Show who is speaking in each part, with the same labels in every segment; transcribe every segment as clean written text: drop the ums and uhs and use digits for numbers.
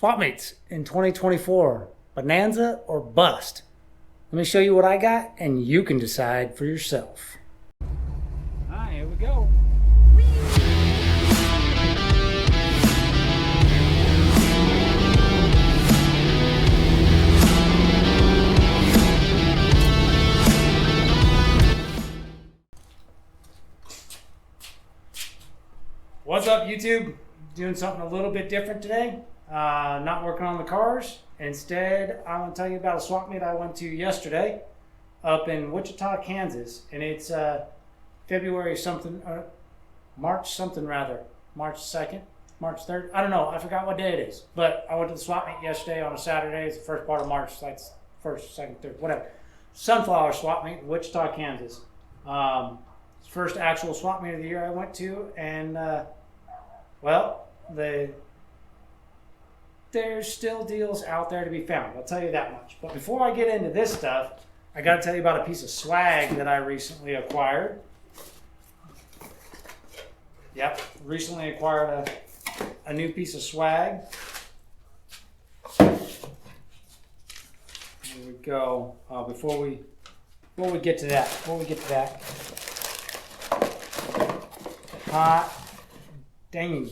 Speaker 1: Swapmeets in 2024, bonanza or bust? Let me show you what I got and you can decide for yourself. All right, here we go. What's up, YouTube? Doing something a little bit different today. Not working on the cars. Instead, I want to tell you about a swap meet I went to yesterday up in Wichita, Kansas. And it's February something, March something rather. March 2nd, March 3rd. I don't know. I forgot what day it is. But I went to the swap meet yesterday on a Saturday. It's the first part of March. Like first, second, third, whatever. Sunflower Swap Meet in Wichita, Kansas. First actual swap meet of the year I went to. And, well, there's still deals out there to be found. I'll tell you that much. But before I get into this stuff, I got to tell you about a piece of swag that I recently acquired. Yep, recently acquired a new piece of swag. Here we go. Before we get to that, hot dang!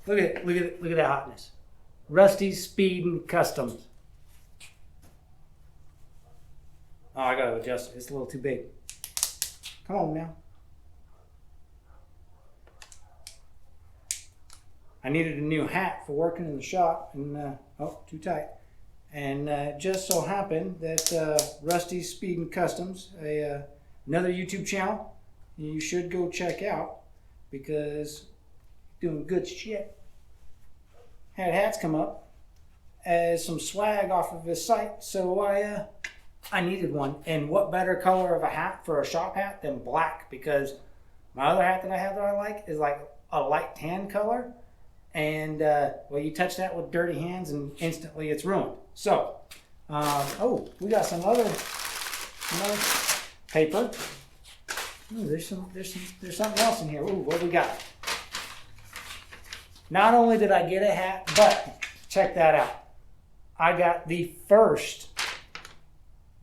Speaker 1: Look at that hotness. Rusty Speedin' Customs. Oh, I gotta adjust it. It's a little too big. Come on now. I needed a new hat for working in the shop, and oh, too tight. And just so happened that Rusty Speedin' Customs, another YouTube channel, you should go check out because doing good shit. Had hats come up as some swag off of his site, so I needed one. And what better color of a hat for a shop hat than black? Because my other hat that I have that I like is like a light tan color, and well, you touch that with dirty hands and instantly it's ruined. So, oh, we got some other paper. Ooh, there's something else in here. Ooh, what do we got? Not only did I get a hat, but check that out. I got the first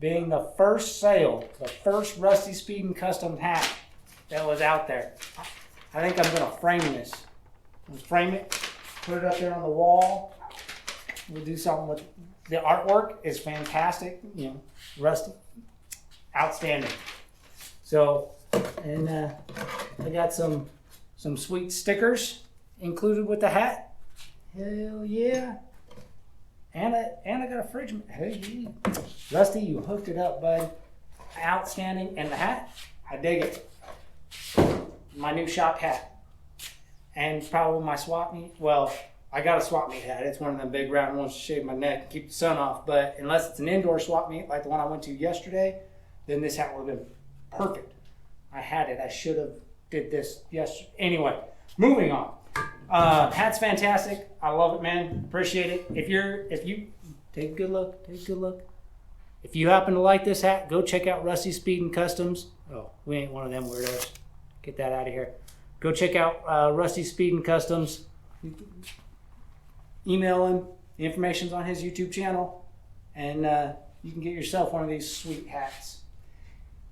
Speaker 1: sale, the first Rusty Speedin' Custom hat that was out there. I think I'm gonna frame this. We'll frame it, put it up there on the wall. We'll do something with the artwork. Is fantastic. You know, Rusty, outstanding. So, and I got some sweet stickers included with the hat. Hell yeah. And I got a fridge. Hey, yeah. Rusty, you hooked it up, bud. Outstanding. And the hat, I dig it. My new shop hat. And probably my swap meet. Well, I got a swap meet hat. It's one of them big round ones to shave my neck and keep the sun off. But unless it's an indoor swap meet like the one I went to yesterday, then this hat would have been perfect. I had it. I should have did this yesterday. Anyway, moving on. Hat's fantastic. I love it, man. Appreciate it. If you take a good look. If you happen to like this hat, go check out Rusty Speedin' Customs. Oh, we ain't one of them weirdos. Get that out of here. Go check out Rusty Speedin' Customs. Email him. The information's on his YouTube channel, and you can get yourself one of these sweet hats.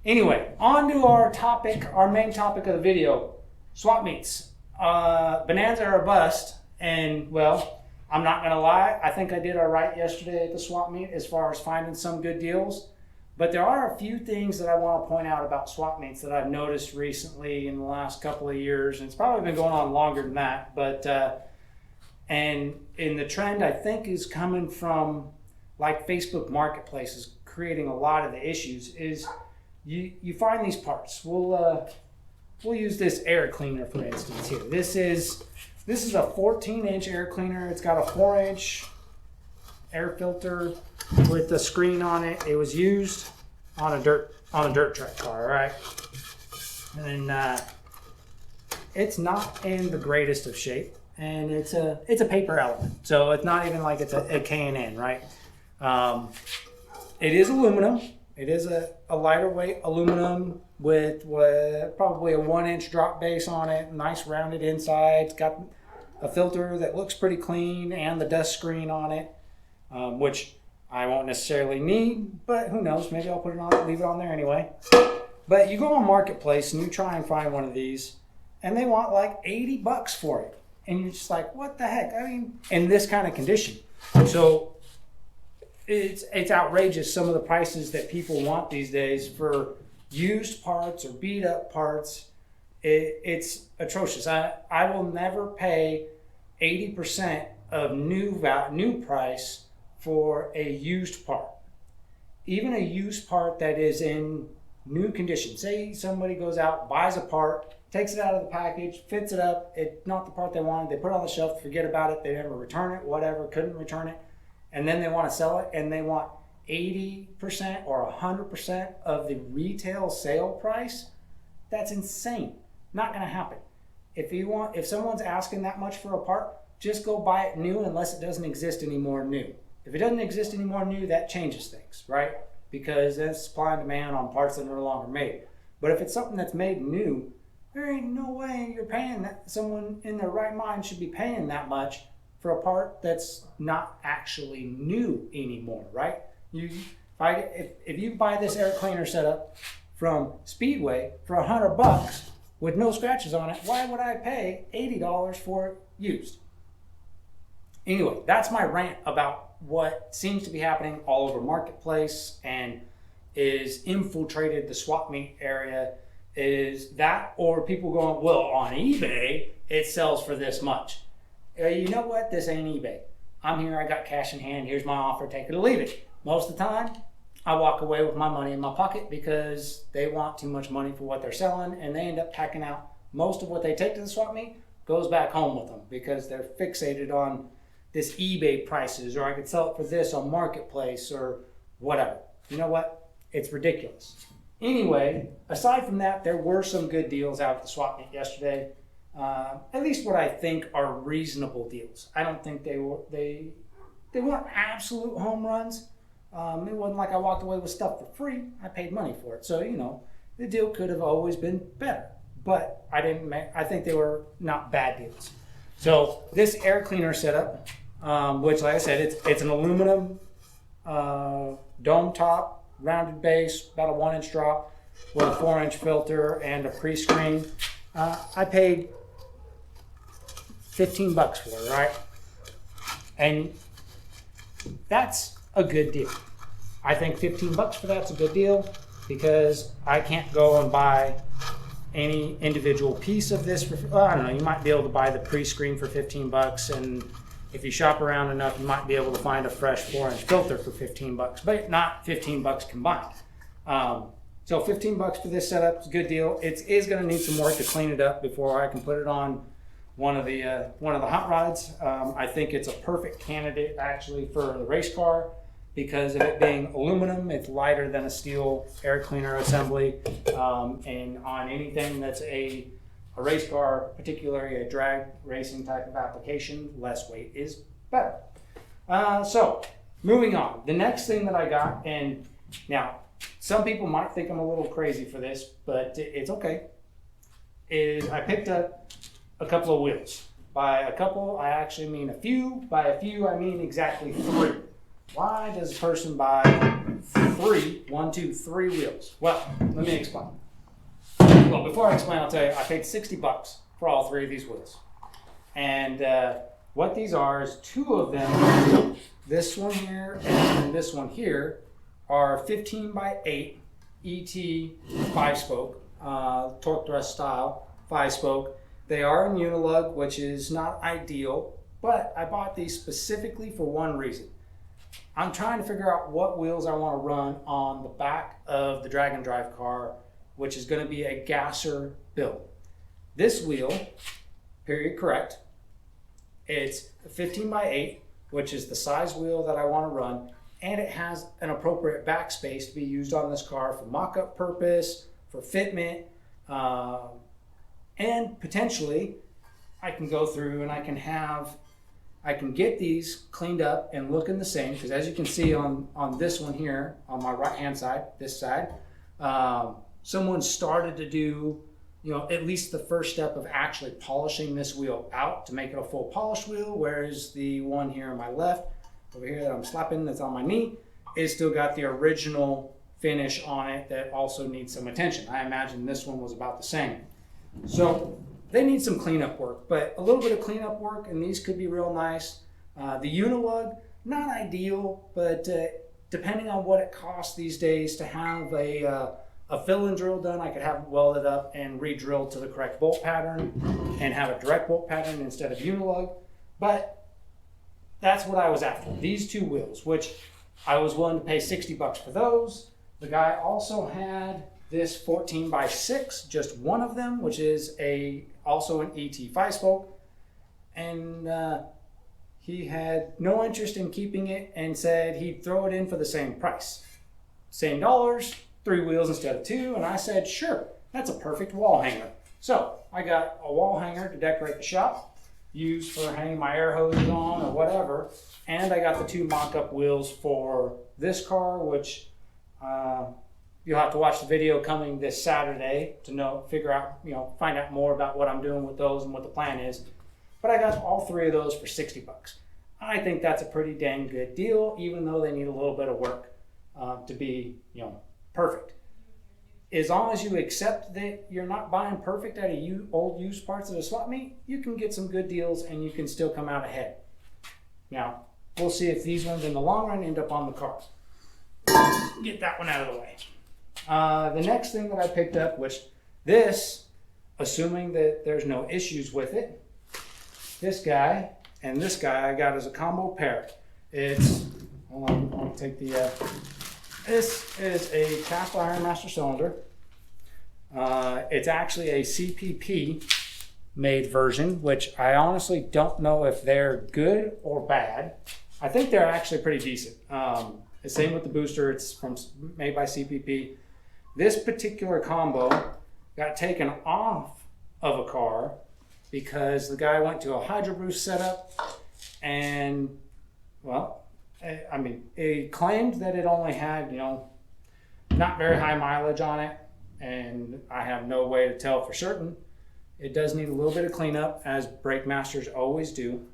Speaker 1: Anyway, on to our topic, our main topic of the video, swap meets. Bonanza or bust, and well, I'm not gonna lie, I think I did all right yesterday at the swap meet as far as finding some good deals, but there are a few things that I want to point out about swap meets that I've noticed recently in the last couple of years, and it's probably been going on longer than that, but and in the trend I think is coming from like Facebook marketplaces creating a lot of the issues is you find these parts. We'll use this air cleaner for instance here. This is a 14-inch air cleaner. It's got a 4-inch air filter with a screen on it. It was used on a dirt track car, all right? And it's not in the greatest of shape, and it's a paper element, so it's not even like it's a K&N, right? It is aluminum. It is a lighter weight aluminum with probably a 1-inch drop base on it, nice rounded inside. It's got a filter that looks pretty clean and the dust screen on it, which I won't necessarily need, but who knows, maybe I'll put it on, leave it on there anyway. But you go on Marketplace and you try and find one of these and they want like 80 bucks for it. And you're just like, what the heck? I mean, in this kind of condition. So it's outrageous, some of the prices that people want these days for used parts or beat up parts. It's atrocious. I will never pay 80% of new price for a used part. Even a used part that is in new condition. Say somebody goes out, buys a part, takes it out of the package, fits it up, it's not the part they wanted, they put it on the shelf, forget about it, they never return it, whatever, couldn't return it, and then they want to sell it and they want 80% or 100% of the retail sale price. That's insane. Not going to happen. If someone's asking that much for a part, just go buy it new unless it doesn't exist anymore new. If it doesn't exist anymore new, that changes things, right? Because there's supply and demand on parts that are no longer made. But if it's something that's made new, there ain't no way you're paying that. Someone in their right mind should be paying that much for a part that's not actually new anymore, right? If you buy this air cleaner setup from Speedway for $100 with no scratches on it, why would I pay $80 for it used? Anyway, that's my rant about what seems to be happening all over Marketplace and is infiltrated the swap meet area. Is that, or people going, well, on eBay, it sells for this much. You know what? This ain't eBay. I'm here, I got cash in hand, here's my offer, take it or leave it. Most of the time, I walk away with my money in my pocket because they want too much money for what they're selling, and they end up packing out most of what they take to the swap meet goes back home with them because they're fixated on this eBay prices, or I could sell it for this on Marketplace or whatever. You know what? It's ridiculous. Anyway, aside from that, there were some good deals out at the swap meet yesterday. At least what I think are reasonable deals. I don't think they weren't absolute home runs. It wasn't like I walked away with stuff for free. I paid money for it. So, you know, the deal could have always been better. But I think they were not bad deals. So this air cleaner setup, which like I said, it's an aluminum dome top, rounded base, about a 1-inch drop with a 4-inch filter and a pre-screen. I paid $15 for it, right? And that's a good deal. I think $15 for that's a good deal because I can't go and buy any individual piece of this for, well, I don't know, you might be able to buy the pre-screen for $15, and if you shop around enough, you might be able to find a fresh 4-inch filter for $15, but not $15 combined. So $15 for this setup is a good deal. It is going to need some work to clean it up before I can put it on one of the hot rods. I think it's a perfect candidate actually for the race car because of it being aluminum. It's lighter than a steel air cleaner assembly, and on anything that's a race car, particularly a drag racing type of application, less weight is better. So moving on, the next thing that I got, and now some people might think I'm a little crazy for this, but it's okay, is I picked up a couple of wheels. By a couple, I actually mean a few. By a few, I mean exactly 3. Why does a person buy 3 wheels? Well, let me explain. Well, before I explain, I'll tell you, I paid $60 for all 3 of these wheels. And what these are is 2 of them, this one here and this one here, are 15x8 ET 5-spoke, torque thrust style 5-spoke. They are in unilug, which is not ideal, but I bought these specifically for one reason. I'm trying to figure out what wheels I want to run on the back of the drag and drive car, which is going to be a gasser build. This wheel, period correct, it's a 15x8, which is the size wheel that I want to run, and it has an appropriate backspace to be used on this car for mock-up purpose, for fitment, and potentially I can go through and I can get these cleaned up and looking the same, because as you can see on this one here, on my right hand side, this side, someone started to do at least the first step of actually polishing this wheel out to make it a full polished wheel, whereas the one here on my left, over here that I'm slapping, that's on my knee, is still got the original finish on it that also needs some attention. I imagine this one was about the same. So they need some cleanup work, but a little bit of cleanup work, and these could be real nice. The Unilug, not ideal, but depending on what it costs these days to have a fill-in drill done, I could have it welded up and re-drilled to the correct bolt pattern and have a direct bolt pattern instead of Unilug. But that's what I was after. These two wheels, which I was willing to pay 60 bucks for those. The guy also had this 14x6, just one of them, which is also an ET 5-spoke. And he had no interest in keeping it and said he'd throw it in for the same price. Same dollars, 3 wheels instead of 2, and I said, sure, that's a perfect wall hanger. So I got a wall hanger to decorate the shop, used for hanging my air hoses on or whatever, and I got the 2 mock-up wheels for this car, which you'll have to watch the video coming this Saturday to find out more about what I'm doing with those and what the plan is. But I got all 3 of those for 60 bucks. I think that's a pretty dang good deal, even though they need a little bit of work to be, perfect. As long as you accept that you're not buying perfect out of old used parts at a swap meet, you can get some good deals and you can still come out ahead. Now, we'll see if these ones in the long run end up on the car. Get that one out of the way. The next thing that I picked up, which this, assuming that there's no issues with it, this guy and this guy I got as a combo pair. Hold on, I'll take the, this is a cast iron master cylinder. It's actually a CPP made version, which I honestly don't know if they're good or bad. I think they're actually pretty decent. The same with the booster, it's made by CPP. This particular combo got taken off of a car because the guy went to a Hydro Boost setup and, he claimed that it only had, not very high mileage on it, and I have no way to tell for certain. It does need a little bit of cleanup, as brake masters always do.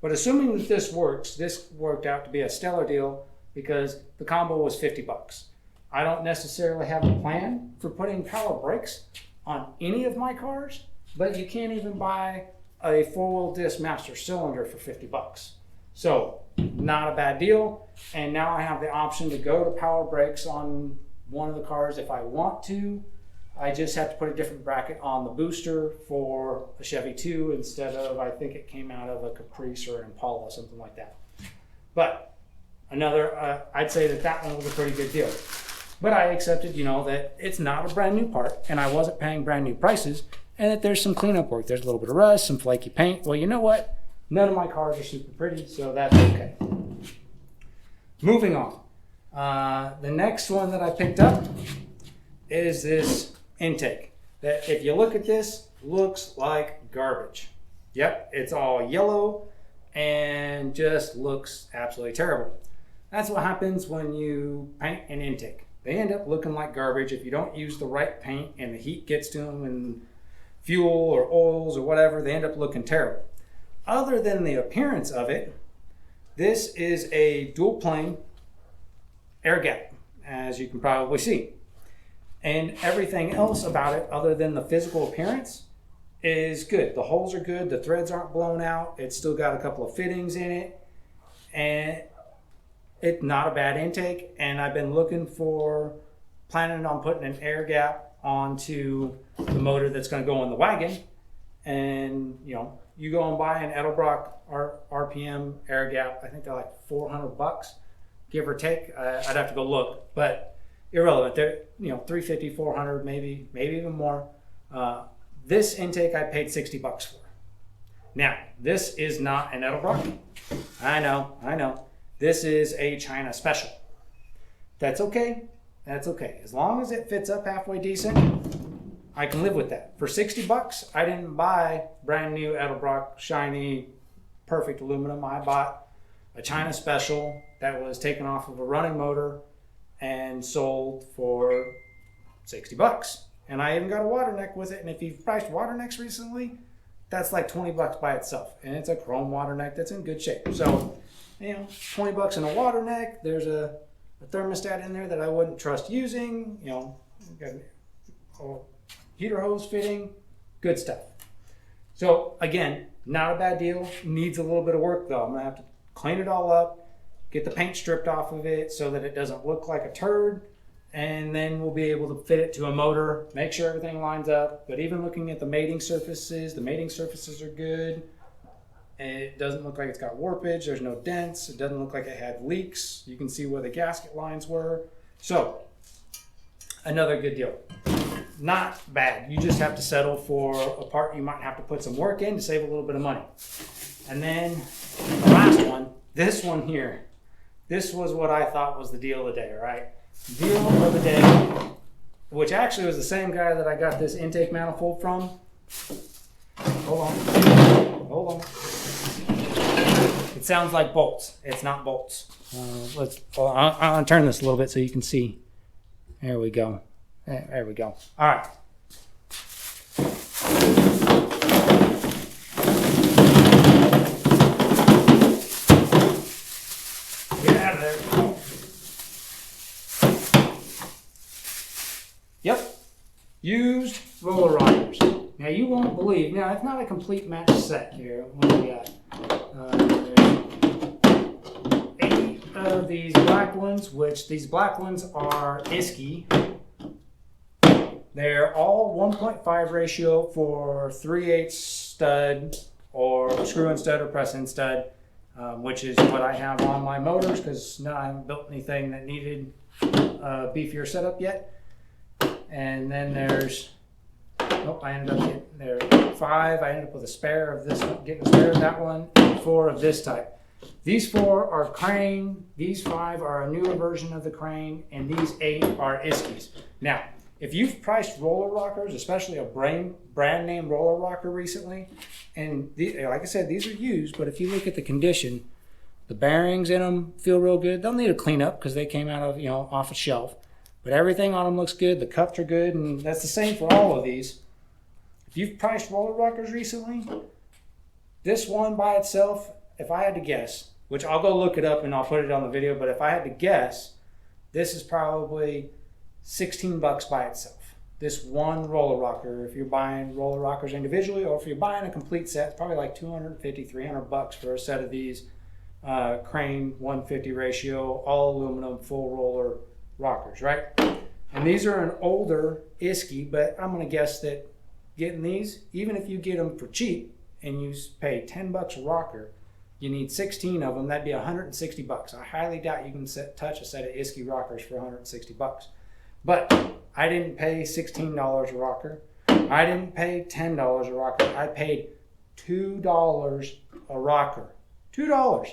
Speaker 1: But assuming that this works, this worked out to be a stellar deal because the combo was 50 bucks. I don't necessarily have a plan for putting power brakes on any of my cars, but you can't even buy a 4-wheel disc master cylinder for 50 bucks. So, not a bad deal. And now I have the option to go to power brakes on one of the cars if I want to. I just have to put a different bracket on the booster for a Chevy 2 instead of, I think it came out of a Caprice or an Impala, something like that. But I'd say that one was a pretty good deal. But I accepted, that it's not a brand new part and I wasn't paying brand new prices and that there's some cleanup work. There's a little bit of rust, some flaky paint. Well, you know what? None of my cars are super pretty, so that's okay. Moving on. The next one that I picked up is this intake. That if you look at this, looks like garbage. Yep, it's all yellow and just looks absolutely terrible. That's what happens when you paint an intake. They end up looking like garbage if you don't use the right paint and the heat gets to them and fuel or oils or whatever, they end up looking terrible. Other than the appearance of it, this is a dual plane air gap, as you can probably see. And everything else about it, other than the physical appearance, is good. The holes are good, the threads aren't blown out, it's still got a couple of fittings in it, and it's not a bad intake. And I've been planning on putting an air gap onto the motor that's going to go in the wagon. And you go and buy an Edelbrock RPM air gap, I think they're like 400 bucks, give or take. I'd have to go look, but irrelevant. They're 350, 400, maybe even more. This intake I paid 60 bucks for. Now, this is not an Edelbrock. I know. This is a China special. That's okay. As long as it fits up halfway decent, I can live with that. For 60 bucks, I didn't buy brand new Edelbrock shiny, perfect aluminum. I bought a China special that was taken off of a running motor and sold for 60 bucks. And I even got a water neck with it. And if you've priced water necks recently, that's like 20 bucks by itself. And it's a chrome water neck that's in good shape. So, 20 bucks in a water neck. There's a thermostat in there that I wouldn't trust using. Got a heater hose fitting, good stuff. So again, not a bad deal. Needs a little bit of work though. I'm gonna have to clean it all up, get the paint stripped off of it so that it doesn't look like a turd. And then we'll be able to fit it to a motor, make sure everything lines up. But even looking at the mating surfaces are good. And it doesn't look like it's got warpage. There's no dents. It doesn't look like it had leaks. You can see where the gasket lines were. So, another good deal. Not bad. You just have to settle for a part you might have to put some work in to save a little bit of money. And then the last one, this one here. This was what I thought was the deal of the day, right? Deal of the day, which actually was the same guy that I got this intake manifold from. Hold on. It sounds like bolts. It's not bolts. I'll turn this a little bit so you can see. There we go. There we go. All right. Get out of there. Yep. Used roller rockers. Now you won't believe. Now it's not a complete match set here. What do we got? 8 of these black ones, which these black ones are Isky. They're all 1.5 ratio for 3/8 stud or screw-in stud or press-in stud, which is what I have on my motors because I haven't built anything that needed a beefier setup yet. And then there's, I ended up getting there 5. I ended up with a spare of this one, getting a spare of that one, and 4 of this type. These 4 are Crane, these 5 are a newer version of the Crane, and these 8 are Iskys. Now, if you've priced roller rockers, especially a brand name roller rocker recently, and like I said, these are used, but if you look at the condition, the bearings in them feel real good. They'll need a cleanup because they came out of, off a shelf. But everything on them looks good. The cups are good, and that's the same for all of these. If you've priced roller rockers recently, this one by itself, if I had to guess, which I'll go look it up and I'll put it on the video, but if I had to guess, this is probably 16 bucks by itself. This one roller rocker, if you're buying roller rockers individually, or if you're buying a complete set, it's probably like 250, 300 bucks for a set of these Crane 150 ratio, all aluminum, full roller rockers, right? And these are an older Isky, but I'm gonna guess that getting these, even if you get them for cheap and you pay 10 bucks a rocker, you need 16 of them, that'd be 160 bucks. I highly doubt you can touch a set of Isky rockers for 160 bucks. But I didn't pay $16 a rocker. I didn't pay $10 a rocker. I paid $2 a rocker. $2.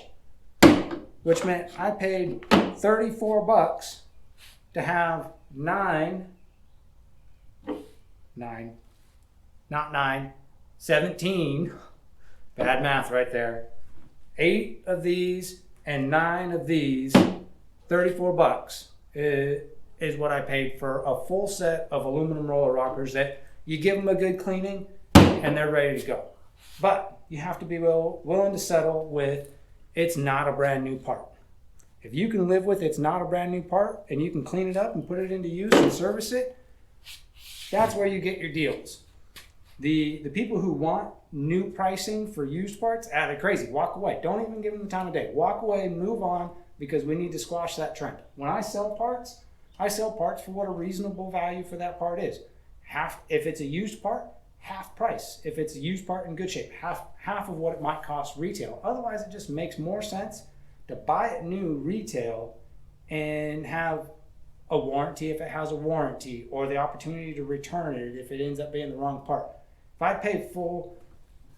Speaker 1: Which meant I paid 34 bucks to have 17, bad math right there, 8 of these and 9 of these, 34 bucks is what I paid for a full set of aluminum roller rockers that you give them a good cleaning and they're ready to go. But you have to be willing to settle with it's not a brand new part. If you can live with it's not a brand new part and you can clean it up and put it into use and service it, that's where you get your deals. The people who want new pricing for used parts, they're crazy. Walk away. Don't even give them the time of day. Walk away, move on, because we need to squash that trend. When I sell parts for what a reasonable value for that part is. If it's a used part, half price. If it's a used part in good shape, half of what it might cost retail. Otherwise, it just makes more sense to buy it new retail and have a warranty if it has a warranty, or the opportunity to return it if it ends up being the wrong part. If I pay full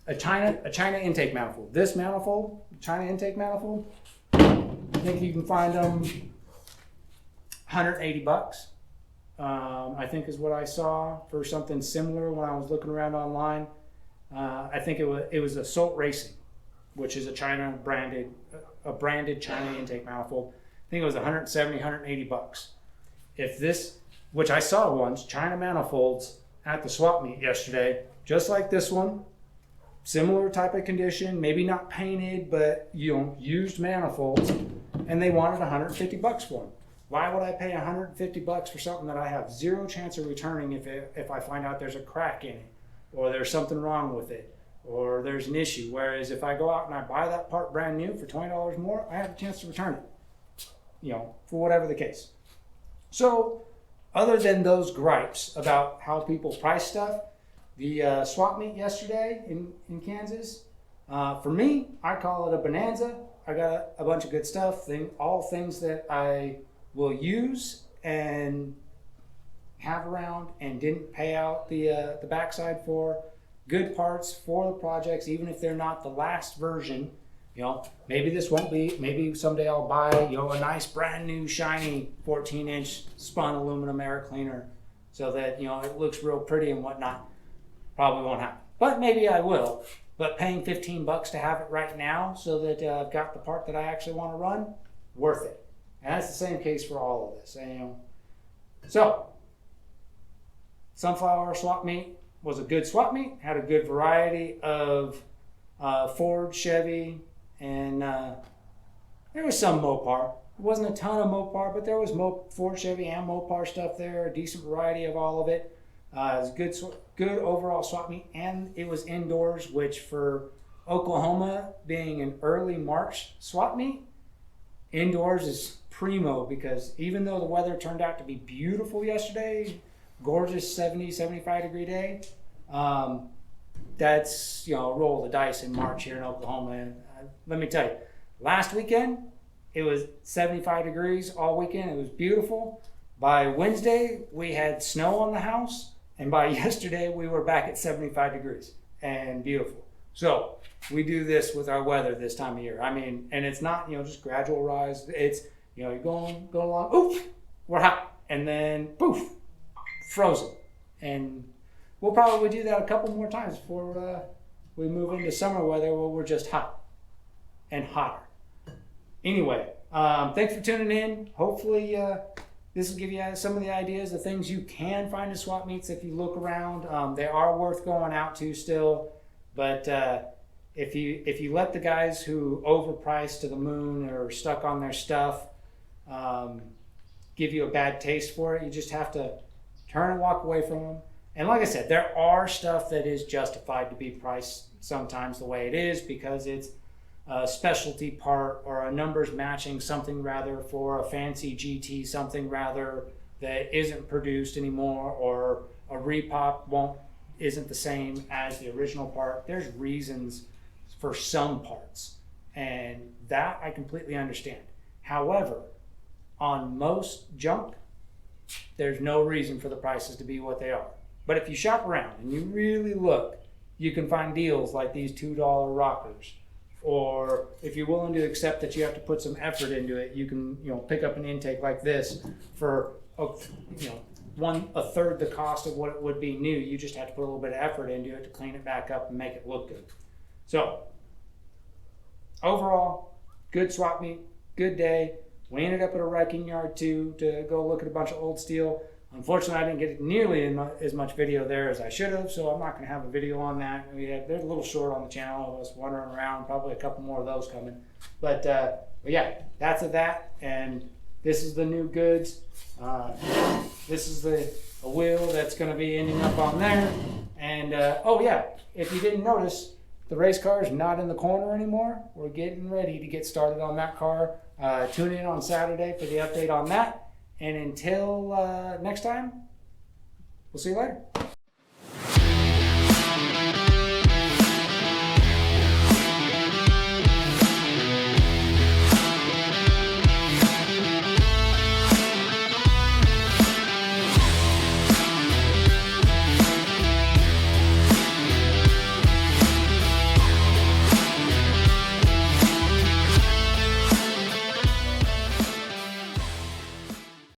Speaker 1: a China intake manifold, this manifold, China intake manifold, I think you can find them 180 bucks. I think is what I saw for something similar when I was looking around online. I think it was Assault Racing, which is a branded China intake manifold. I think it was 170, 180 bucks. If this which I saw once, China manifolds at the swap meet yesterday, just like this one. Similar type of condition, maybe not painted, but used manifolds, and they wanted 150 bucks for them. Why would I pay 150 bucks for something that I have zero chance of returning if I find out there's a crack in it, or there's something wrong with it, or there's an issue? Whereas if I go out and I buy that part brand new for $20 more, I have a chance to return it, for whatever the case. So other than those gripes about how people price stuff, the swap meet yesterday in Kansas, for me, I call it a bonanza. I got a bunch of good stuff, all things that I will use and have around and didn't pay out the backside for. Good parts for the projects, even if they're not the last version. Maybe this won't be, maybe someday I'll buy, a nice brand new shiny 14-inch spun aluminum air cleaner so that, it looks real pretty and whatnot. Probably won't happen, but maybe I will. But paying 15 bucks to have it right now so that I've got the part that I actually want to run, worth it. And that's the same case for all of this. So, Sunflower Swap Meet was a good swap meet, had a good variety of Ford, Chevy, and there was some Mopar. It wasn't a ton of Mopar, but there was Ford, Chevy, and Mopar stuff there, a decent variety of all of it. It was a good overall swap meet, and it was indoors, which for Oklahoma being an early March swap meet, indoors is primo, because even though the weather turned out to be beautiful yesterday, gorgeous 70, 75 degree day, that's, a roll of the dice in March here in Oklahoma. And let me tell you, last weekend, it was 75 degrees all weekend. It was beautiful. By Wednesday, we had snow on the house. And by yesterday, we were back at 75 degrees and beautiful. So we do this with our weather this time of year. And it's not, just gradual rise. It's, you're going along, oof, we're hot. And then poof, frozen. And we'll probably do that a couple more times before we move into summer weather where we're just hot and hotter. Anyway, thanks for tuning in. Hopefully, this will give you some of the ideas of things you can find at swap meets if you look around. They are worth going out to still, but if you let the guys who overprice to the moon or are stuck on their stuff give you a bad taste for it, you just have to turn and walk away from them. And like I said, there are stuff that is justified to be priced sometimes the way it is because it's a specialty part or a numbers matching something rather for a fancy GT, something rather that isn't produced anymore, or a repop isn't the same as the original part. There's reasons for some parts, and that I completely understand. However, on most junk, there's no reason for the prices to be what they are. But if you shop around and you really look, you can find deals like these $2 rockers. Or if you're willing to accept that you have to put some effort into it, you can pick up an intake like this for a third the cost of what it would be new. You just have to put a little bit of effort into it to clean it back up and make it look good. So overall, good swap meet, good day. We ended up at a wrecking yard too to go look at a bunch of old steel. Unfortunately, I didn't get nearly as much video there as I should have, so I'm not going to have a video on that. There's a little short on the channel of us wandering around, probably a couple more of those coming. But yeah, that's that, and this is the new goods. This is a wheel that's going to be ending up on there. And oh yeah, if you didn't notice, the race car is not in the corner anymore. We're getting ready to get started on that car. Tune in on Saturday for the update on that. And until next time, we'll see you later.